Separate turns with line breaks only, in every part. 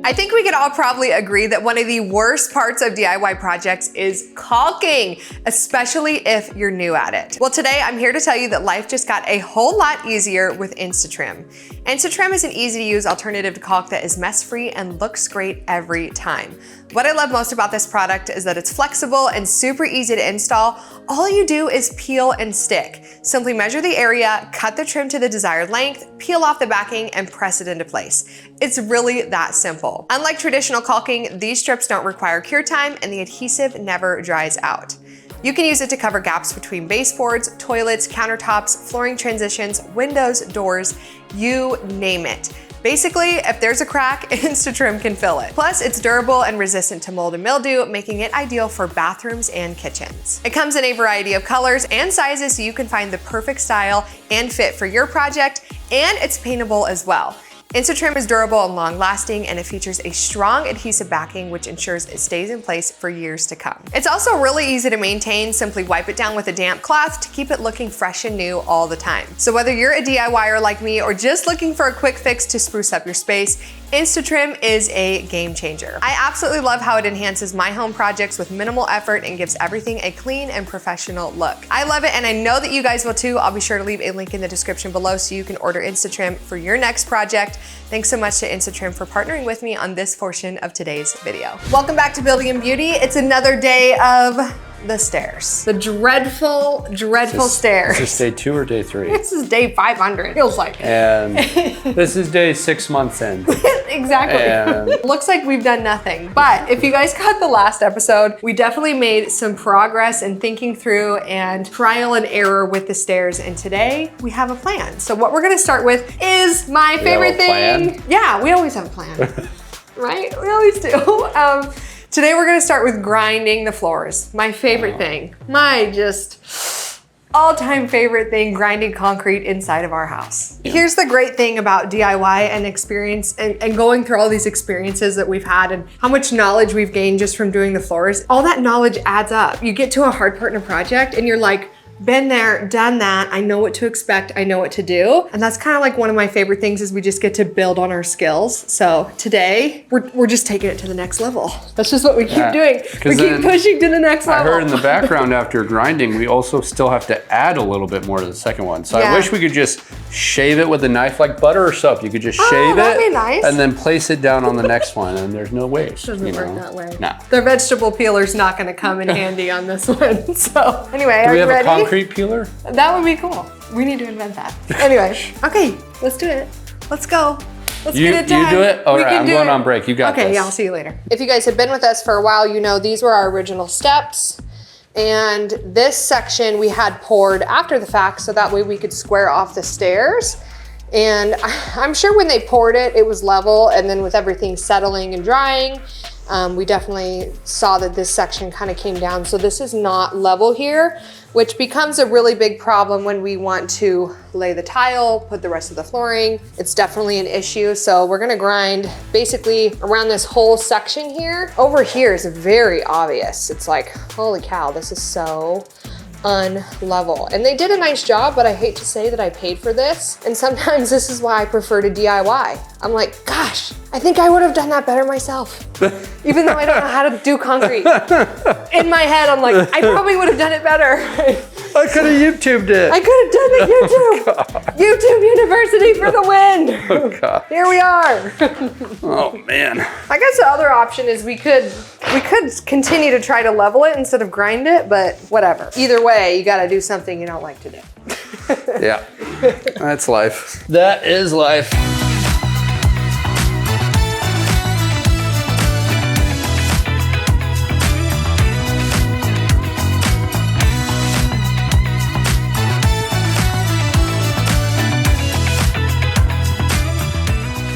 I think we could all probably agree that one of the worst parts of DIY projects is caulking, especially if you're new at it. Well, today I'm here to tell you that life just got a whole lot easier with InstaTrim. InstaTrim is an easy to use alternative to caulk that is mess-free and looks great every time. What I love most about this product is that it's flexible and super easy to install. All you do is peel and stick. Simply measure the area, cut the trim to the desired length, peel off the backing, and press it into place. It's really that simple. Unlike traditional caulking, these strips don't require cure time and the adhesive never dries out. You can use it to cover gaps between baseboards, toilets, countertops, flooring transitions, windows, doors, you name it. Basically, if there's a crack, InstaTrim can fill it. Plus, it's durable and resistant to mold and mildew, making it ideal for bathrooms and kitchens. It comes in a variety of colors and sizes so you can find the perfect style and fit for your project, and it's paintable as well. InstaTrim is durable and long-lasting, and it features a strong adhesive backing which ensures it stays in place for years to come. It's also really easy to maintain. Simply wipe it down with a damp cloth to keep it looking fresh and new all the time. So whether you're a DIYer like me or just looking for a quick fix to spruce up your space, InstaTrim is a game changer. I absolutely love how it enhances my home projects with minimal effort and gives everything a clean and professional look. I love it, and I know that you guys will too. I'll be sure to leave a link in the description below so you can order InstaTrim for your next project. Thanks so much to InstaTrim for partnering with me on this portion of today's video. Welcome back to Building and Beauty. It's another day of the stairs. The dreadful stairs.
Is this day 2 or day 3?
This is day 500, feels like.
And this is day 6 months in.
Exactly.
And
looks like we've done nothing. But if you guys caught the last episode, we definitely made some progress in thinking through and trial and error with the stairs. And today we have a plan. So what we're gonna start with is my favorite thing. Yeah, we always have a plan, right? We always do. Today we're gonna start with grinding the floors. My favorite thing, my just all-time favorite thing, grinding concrete inside of our house. Yeah. Here's the great thing about DIY and experience and going through all these experiences that we've had and how much knowledge we've gained just from doing the floors. All that knowledge adds up. You get to a hard part in a project and you're like, been there, done that. I know what to expect. I know what to do. And that's kind of like one of my favorite things is we just get to build on our skills. So today we're just taking it to the next level. That's just what we keep doing. We keep pushing to the next level.
I heard in the background after grinding, we also still have to add a little bit more to the second one. So I wish we could just shave it with a knife like butter or soap. You could just shave
that'd be nice.
And then place it down on the next one and there's no waste.
Doesn't work that way.
No.
The vegetable peeler's not gonna come in handy on this one. So anyway,
do we have
ready?
a concrete peeler?
That would be cool. We need to invent that. Anyway, okay, let's do it. Let's go. Let's get it done.
You do it? All right, I'm going on break. You got this.
Okay, yeah, I'll see you later. If you guys have been with us for a while, you know these were our original steps. And this section we had poured after the fact so that way we could square off the stairs. And I'm sure when they poured it, it was level. And then with everything settling and drying, we definitely saw that this section kind of came down. So this is not level here, which becomes a really big problem when we want to lay the tile, put the rest of the flooring. It's definitely an issue. So we're gonna grind basically around this whole section here. Over here is very obvious. It's like, holy cow, this is so unlevel. And they did a nice job, but I hate to say that I paid for this. And sometimes this is why I prefer to DIY. I'm like, gosh, I think I would have done that better myself. Even though I don't know how to do concrete. In my head, I'm like, I probably would have done it better.
I could have YouTubed it.
I could have done the YouTube. YouTube University for the win.
Oh, God.
Here we are.
Oh, man.
I guess the other option is we could continue to try to level it instead of grind it, but whatever. Either way, you gotta do something you don't like to do.
Yeah, that's life. That is life.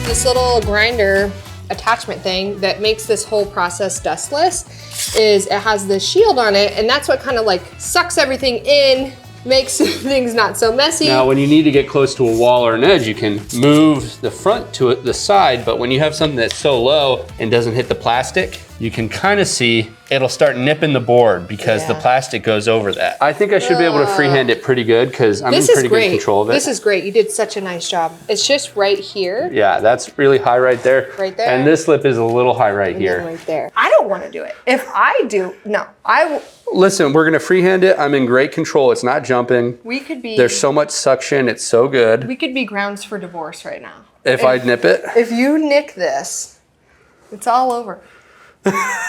This little grinder attachment thing that makes this whole process dustless is it has this shield on it, and that's what kind of like sucks everything in, makes things not so messy.
Now, when you need to get close to a wall or an edge, you can move the front to the side, but when you have something that's so low and doesn't hit the plastic, you can kind of see it'll start nipping the board because the plastic goes over that. I think I should be able to freehand it pretty good because I'm in pretty good control of it.
This is great. You did such a nice job. It's just right here.
Yeah, that's really high right there.
Right there.
And this lip is a little high right here.
Right there. I don't want to do it. If I do, no.
Listen, we're gonna freehand it. I'm in great control. It's not jumping.
We could be.
There's so much suction. It's so good.
We could be grounds for divorce right now.
If I nip it?
If you nick this, it's all over.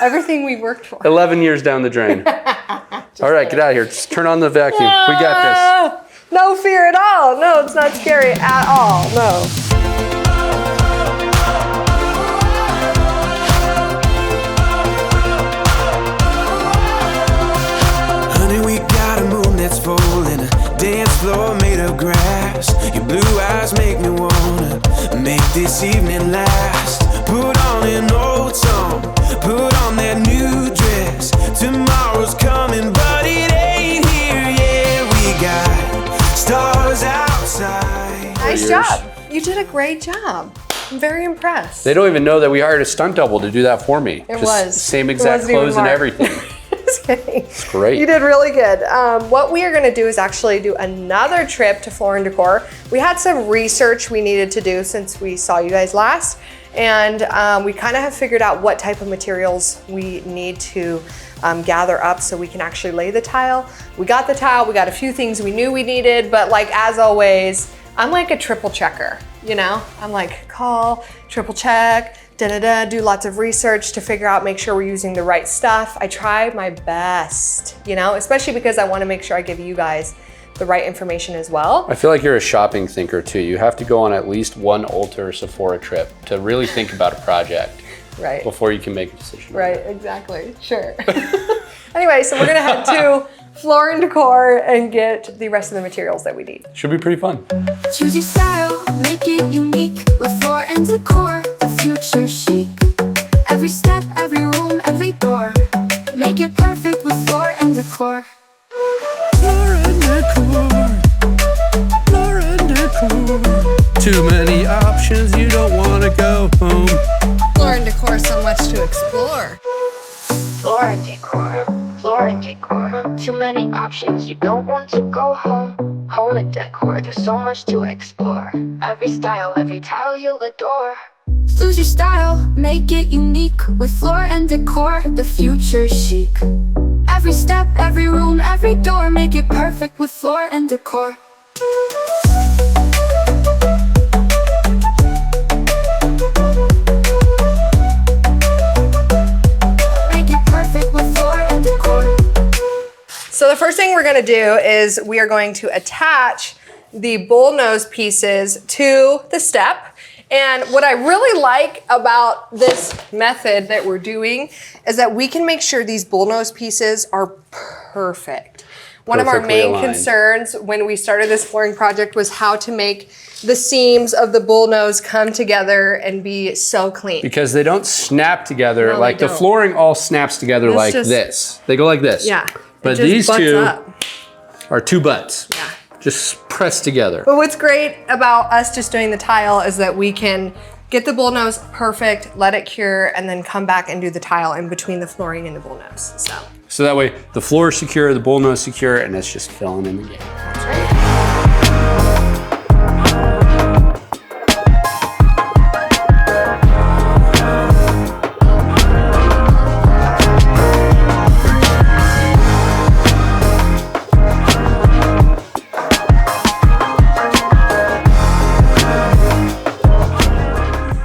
Everything we worked for.
11 years down the drain. All right, get out of here. Just turn on the vacuum. We got this.
No fear at all. No, it's not scary at all. No.
Honey, we got a moon that's full and a dance floor made of grass. Your blue eyes make me wanna make this evening last. Put on an old song, put on that new dress. Tomorrow's coming, but it ain't here yet. We got stars outside.
Nice job. You did a great job. I'm very impressed.
They don't even know that we hired a stunt double to do that for me.
It was.
Same exact clothes and everything.
Just kidding.
It's great.
You did really good. What we are gonna do is actually do another trip to Floor and Decor. We had some research we needed to do since we saw you guys last. And we kind of have figured out what type of materials we need to gather up so we can actually lay the tile. We got the tile, we got a few things we knew we needed, but like as always, I'm like a triple checker, you know? I'm like call, triple check, do lots of research to figure out, make sure we're using the right stuff. I try my best, you know, especially because I want to make sure I give you guys the right information as well.
I feel like you're a shopping thinker too. You have to go on at least one Ulta or Sephora trip to really think about a project.
Right.
Before you can make a decision.
Right, exactly, sure. Anyway, so we're gonna head to Floor and Decor and get the rest of the materials that we need.
Should be pretty fun.
Choose your style, make it unique. With Floor and Decor, the future chic. Every step, every room, every door. Make it perfect with Floor and Decor.
Floor and Decor. Floor and Decor. Too many options, you don't want to go home.
Floor and Decor, so much to explore.
Floor and Decor. Floor and Decor. Too many options, you don't want to go home. Home and Decor, there's so much to explore. Every style, every tile you'll adore. Lose your style, make it unique. With Floor and Decor, the future chic. Every step, every room, every door. Make it perfect with Floor and Decor.
So the first thing we're gonna do is we are going to attach the bullnose pieces to the step. And what I really like about this method that we're doing is that we can make sure these bullnose pieces are perfect. One of our main concerns when we started this flooring project was how to make the seams of the bullnose come together and be so clean.
Because they don't snap together.
No,
like the flooring all snaps together like
just,
this. They go like this.
Yeah.
But these two
up.
are two butts.
Yeah.
Just pressed together.
But what's great about us just doing the tile is that we can get the bullnose perfect, let it cure, and then come back and do the tile in between the flooring and the bullnose.
So that way the floor is secure, the bullnose secure, and it's just filling in the gap.
That's right.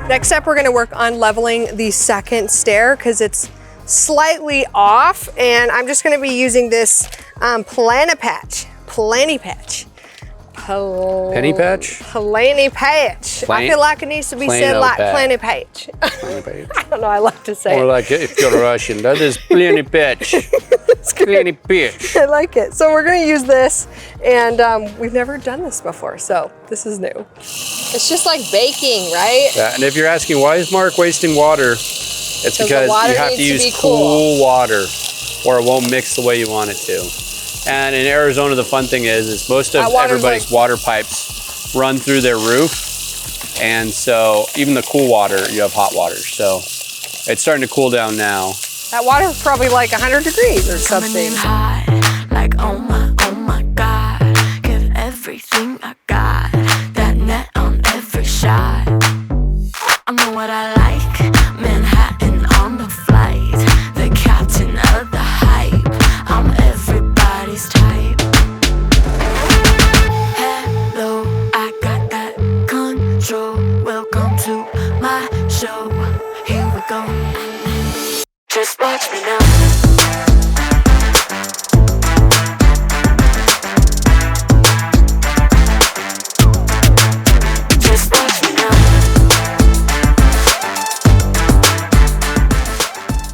Next up, we're gonna work on leveling the second stair because it's slightly off, and I'm just gonna be using this Penny patch.
Penny patch?
Penny patch. I feel like it needs to be said like Penny patch. I don't know, I like to say
or
it.
like if you're Russian, that is Penny patch. Penny patch.
I like it. So we're gonna use this, and we've never done this before, so this is new. It's just like baking, right?
Yeah, and if you're asking why is Mark wasting water, it's because you have to use cool water or it won't mix the way you want it to. And in Arizona, the fun thing is most of everybody's water pipes run through their roof. And so even the cool water, you have hot water. So It's starting to cool down now.
That water's probably like 100 degrees or something.
Like, oh my God, give everything I got. That net on every shot. I know what I like. Manhattan on the flight. The captain of the hype. I'm everybody's type. Hello, I got that control. Welcome to my show. Here we go. Just watch me now. Just watch me now.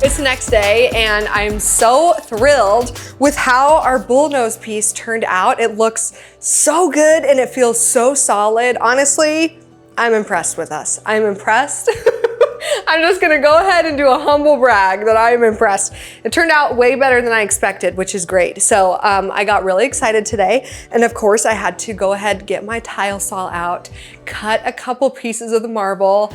It's the next day and I'm so thrilled with how our bullnose piece turned out. It looks so good and it feels so solid. Honestly, I'm impressed with us. I'm impressed. I'm just gonna go ahead and do a humble brag that I'm impressed. It turned out way better than I expected, which is great. So I got really excited today. And of course I had to go ahead and get my tile saw out, cut a couple pieces of the marble.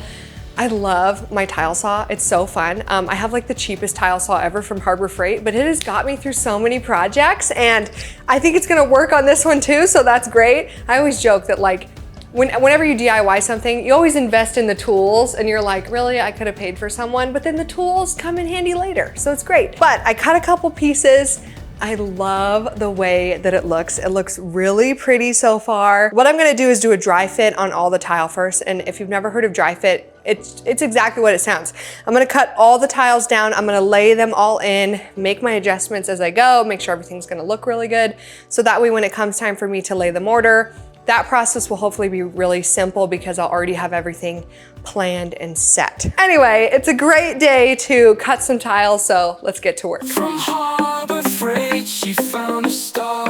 I love my tile saw, it's so fun. I have like the cheapest tile saw ever from Harbor Freight, but it has got me through so many projects and I think it's gonna work on this one too, so that's great. I always joke that like, whenever you DIY something, you always invest in the tools and you're like, really, I could have paid for someone, but then the tools come in handy later, so it's great. But I cut a couple pieces. I love the way that it looks. It looks really pretty so far. What I'm gonna do is do a dry fit on all the tile first, and if you've never heard of dry fit, it's exactly what it sounds. I'm gonna cut all the tiles down, I'm gonna lay them all in, make my adjustments as I go, make sure everything's gonna look really good, so that way when it comes time for me to lay the mortar, that process will hopefully be really simple because I'll already have everything planned and set. Anyway, it's a great day to cut some tiles, so let's get to work.
From Harbor Freight, she found a star.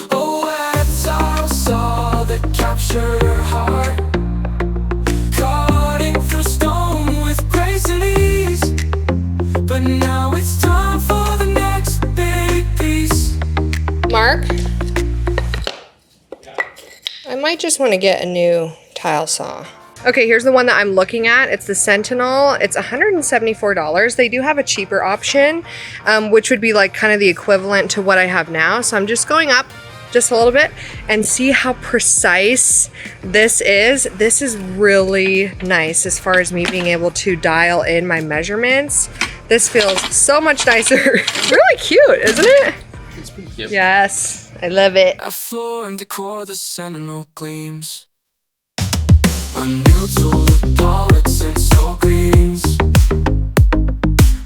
Oh, that's our saw that captured her heart. Cutting through stone with grace and ease. But now it's time for the next big piece.
Mark? I might just want to get a new tile saw. Okay, here's the one that I'm looking at. It's the Sentinel. It's $174. They do have a cheaper option, which would be like kind of the equivalent to what I have now. So I'm just going up just a little bit and see how precise this is. This is really nice as far as me being able to dial in my measurements. This feels so much nicer. Really cute, isn't it?
It's pretty cute.
Yes. I love it.
A floor and decor, the Sentinel gleams. A new tool with palettes and so gleams.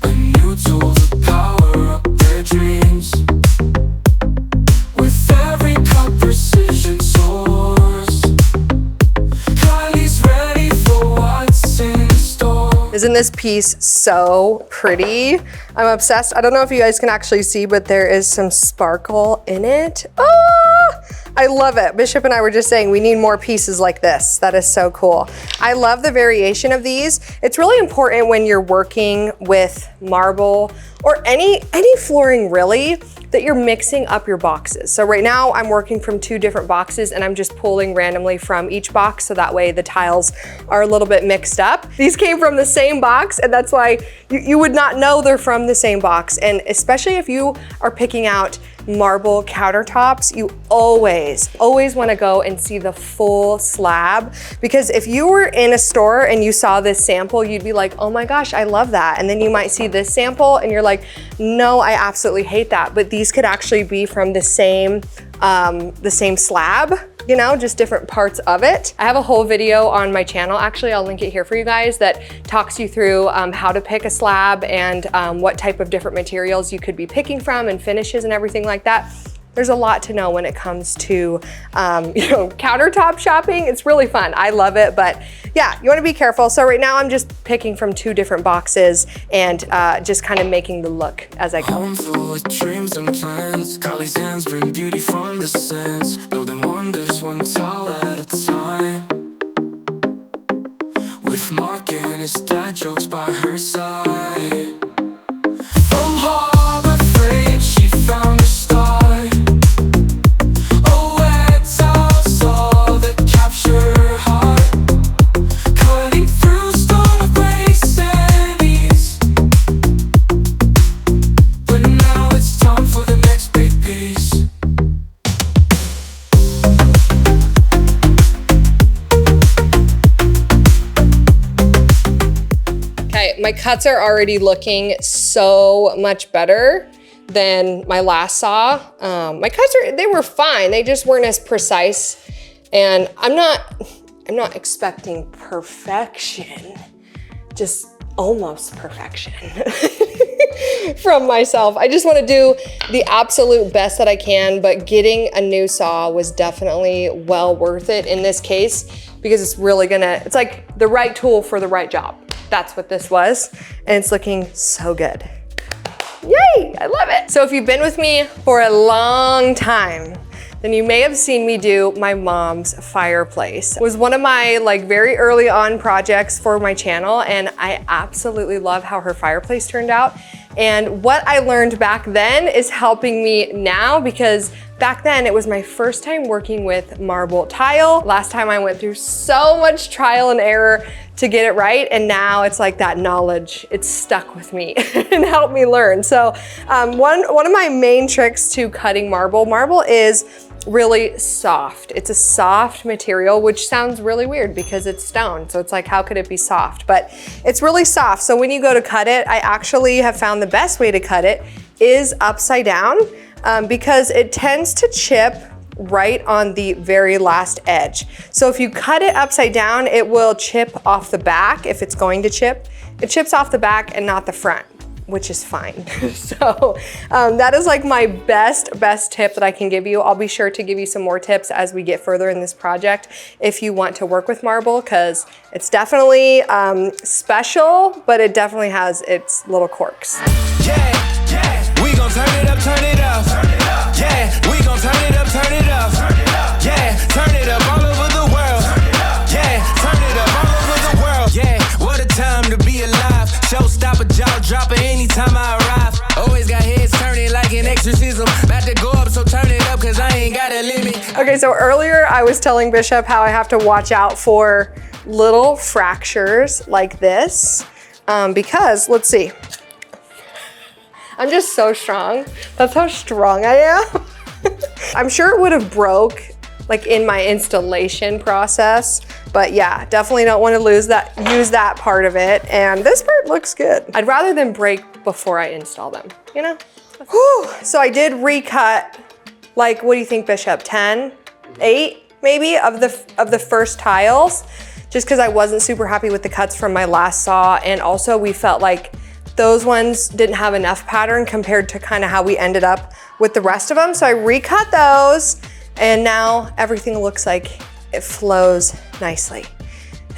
A new tool to power up their dreams. With every cut, precision soars. Kylie's ready for what's in store.
Isn't this piece so pretty? I'm obsessed. I don't know if you guys can actually see, but there is some sparkle in it. Oh, I love it. Bishop and I were just saying we need more pieces like this. That is so cool. I love the variation of these. It's really important when you're working with marble or any flooring really, that you're mixing up your boxes. So right now I'm working from 2 different boxes and I'm just pulling randomly from each box so that way the tiles are a little bit mixed up. These came from the same box and that's why you would not know they're from the same box. And especially if you are picking out marble countertops, you always want to go and see the full slab, because if you were in a store and you saw this sample, you'd be like, oh my gosh, I love that. And then you might see this sample and you're like, no, I absolutely hate that. But these could actually be from the same slab, you know, just different parts of it. I have a whole video on my channel, actually I'll link it here for you guys, that talks you through how to pick a slab and what type of different materials you could be picking from and finishes and everything like that. There's a lot to know when it comes to, you know, countertop shopping. It's really fun. I love it, but yeah, you want to be careful. So right now I'm just picking from 2 different boxes and just kind of making the look as I go.
Home full of dreams and plans. Kylie's hands bring beauty from the sands, building wonders one tile at a time. With Mark and his dad jokes by her side. From Harbor Freight, she found a star. Capture her heart, cutting through stone of grace.
my cuts are already looking so much better than my last saw. My cuts they were fine. They just weren't as precise. And I'm not expecting perfection, just almost perfection from myself. I just want to do the absolute best that I can, but getting a new saw was definitely well worth it in this case, because it's really it's like the right tool for the right job. That's what this was, and it's looking so good. Yay, I love it. So if you've been with me for a long time, then you may have seen me do my mom's fireplace. It was one of my very early on projects for my channel, and I absolutely love how her fireplace turned out. And what I learned back then is helping me now, because back then it was my first time working with marble tile. Last time I went through so much trial and error to get it right, and now it's like that knowledge, it's stuck with me and helped me learn. So one of my main tricks to cutting marble is really soft. It's a soft material, which sounds really weird because it's stone. So it's like, how could it be soft? But it's really soft. So when you go to cut it, I actually have found the best way to cut it is upside down, because it tends to chip right on the very last edge. So if you cut it upside down, it will chip off the back. If it's going to chip, it chips off the back and not the front, which is fine. So that is like my best tip that I can give you. I'll be sure to give you some more tips as we get further in this project if you want to work with marble, because it's definitely special, but it definitely has its little quirks.
Yeah, we gon' turn it up, turn it up. Yeah, we gon' turn it up, turn it up. Yeah, turn it up all over the world. Yeah, turn it up all over the world. Yeah, what a time to be alive. Showstopper, jaw dropper anytime I arrive. Always got heads turning like an exorcism. About to go up, so turn it up, cause I ain't got a limit.
Okay, so earlier I was telling Bishop how I have to watch out for little fractures like this, because let's see. I'm just so strong. That's how strong I am. I'm sure it would have broke in my installation process, but yeah, definitely don't want to use that part of it. And this part looks good. I'd rather them break before I install them, you know? Whew. So I did recut, what do you think, Bishop? 10, 8 maybe of the first tiles, just because I wasn't super happy with the cuts from my last saw. And also we felt like those ones didn't have enough pattern compared to kind of how we ended up with the rest of them. So I recut those, and now everything looks like it flows nicely,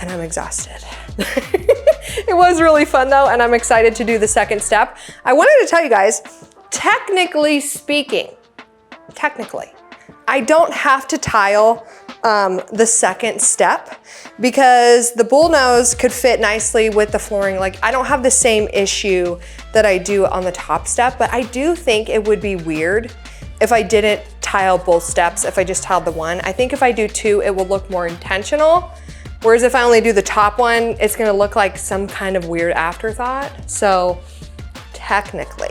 and I'm exhausted. It was really fun though, and I'm excited to do the second step. I wanted to tell you guys, technically speaking, I don't have to tile the second step, because the bullnose could fit nicely with the flooring. I don't have the same issue that I do on the top step, but I do think it would be weird if I didn't tile both steps, if I just tiled the one. I think if I do two, it will look more intentional. Whereas if I only do the top one, it's gonna look like some kind of weird afterthought. So technically,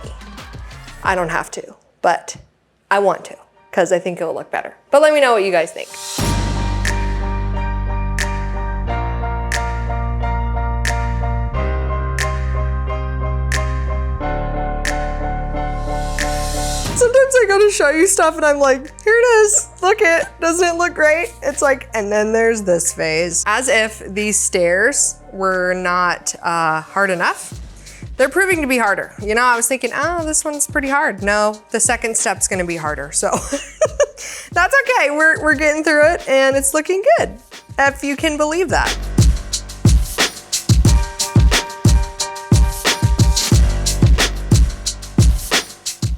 I don't have to, but I want to, because I think it'll look better. But let me know what you guys think. Sometimes I gotta show you stuff and I'm like, here it is, look it, doesn't it look great? It's like, and then there's this phase. As if these stairs were not hard enough. They're proving to be harder. You know, I was thinking, oh, this one's pretty hard. No, the second step's gonna be harder, so. That's okay, we're getting through it and it's looking good, if you can believe that.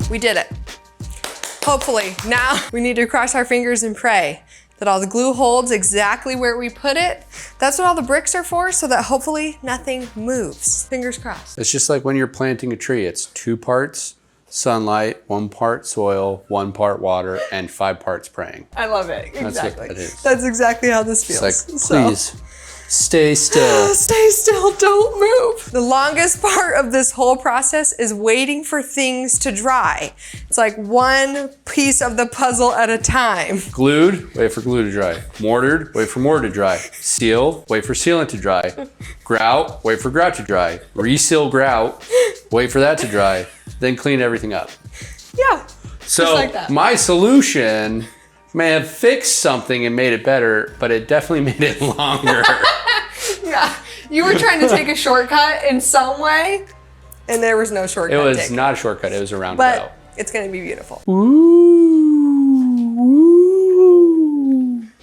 We did it. Hopefully. Now we need to cross our fingers and pray that all the glue holds exactly where we put it. That's what all the bricks are for, so that hopefully nothing moves. Fingers crossed.
It's just like when you're planting a tree. It's 2 parts sunlight, 1 part soil, 1 part water, and 5 parts praying.
I love it. Exactly.
That's,
That's exactly how this feels.
It's like, please, Stay still.
Stay still, don't move. The longest part of this whole process is waiting for things to dry. It's like one piece of the puzzle at a time.
Glued, wait for glue to dry. Mortared, wait for mortar to dry. Seal, wait for sealant to dry. Grout, wait for grout to dry. Reseal grout, wait for that to dry. Then clean everything up.
Yeah,
So
just like that.
my solution may have fixed something and made it better, but it definitely made it longer.
Yeah, you were trying to take a shortcut in some way, and there was no shortcut.
It was
taken.
not a shortcut, it was a roundabout.
But it's gonna be beautiful.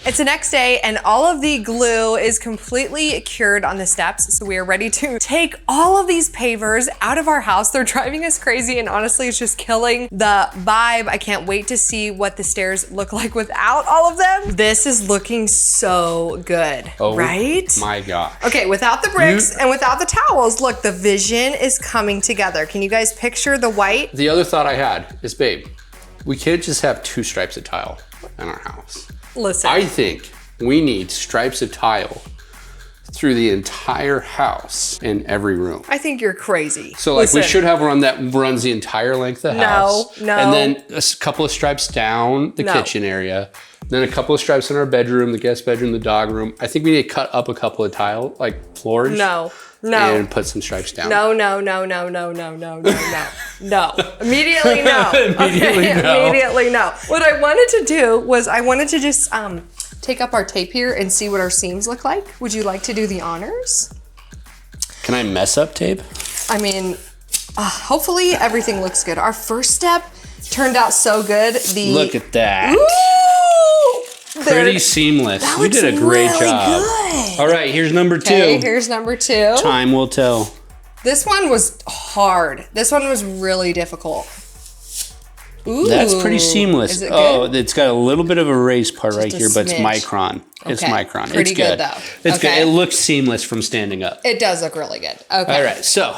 It's the next day and all of the glue is completely cured on the steps. So we are ready to take all of these pavers out of our house. They're driving us crazy and honestly it's just killing the vibe. I can't wait to see what the stairs look like without all of them. This is looking so good, right?
My gosh.
Okay, without the bricks and without the towels, look, the vision is coming together. Can you guys picture the white?
The other thought I had is, babe, we can't just have 2 stripes of tile in our house.
Listen.
I think we need stripes of tile through the entire house in every room.
I think you're crazy.
So like
Listen.
we should have one that runs the entire length of the house.
No.
And then a couple of stripes down the kitchen area. Then a couple of stripes in our bedroom, the guest bedroom, the dog room. I think we need to cut up a couple of tile, like floors.
No.
And put some stripes down.
No. Immediately no. Immediately no. What I wanted to do was I wanted to just take up our tape here and see what our seams look like. Would you like to do the honors?
Can I mess up tape?
I mean, hopefully everything looks good. Our first step turned out so good.
Look at that.
Ooh,
Pretty seamless. You did a great
really
job.
Good.
All right, here's number 2.
Okay, here's number 2.
Time will tell.
This one was hard. This one was really difficult. Ooh,
That's pretty seamless.
Is it good?
Oh, it's got a little bit of a raised part right
a
here, but it's
smidge.
micron. It's
Okay,
micron.
pretty
It's good.
though.
It's
Okay.
good. It looks seamless from standing up.
It does look really good. Okay.
All right, so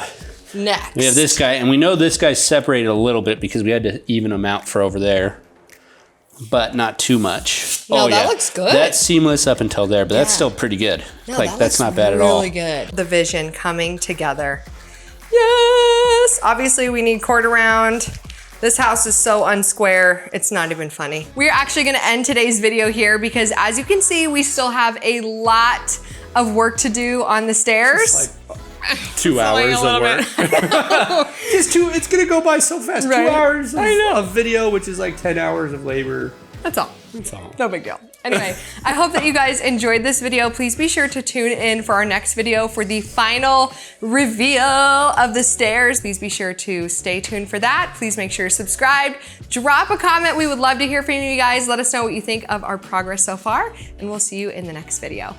Next.
we have this guy, and we know this guy's separated a little bit because we had to even them out for over there, but not too much.
No, that looks good.
That's seamless up until there, but that's still pretty good.
No,
like
that
that's
looks
not bad at all.
Really good. The vision coming together. Yes. Obviously, we need cord around. This house is so unsquare, it's not even funny. We're actually gonna end today's video here because as you can see, we still have a lot of work to do on the stairs.
2 hours of work. It's gonna go by so fast.
Right.
2 hours of,
I know.
of video, which is like 10 hours of labor.
That's all.
That's all.
No big deal. Anyway, I hope that you guys enjoyed this video. Please be sure to tune in for our next video for the final reveal of the stairs. Please be sure to stay tuned for that. Please make sure you're subscribed. Drop a comment. We would love to hear from you guys. Let us know what you think of our progress so far, and we'll see you in the next video.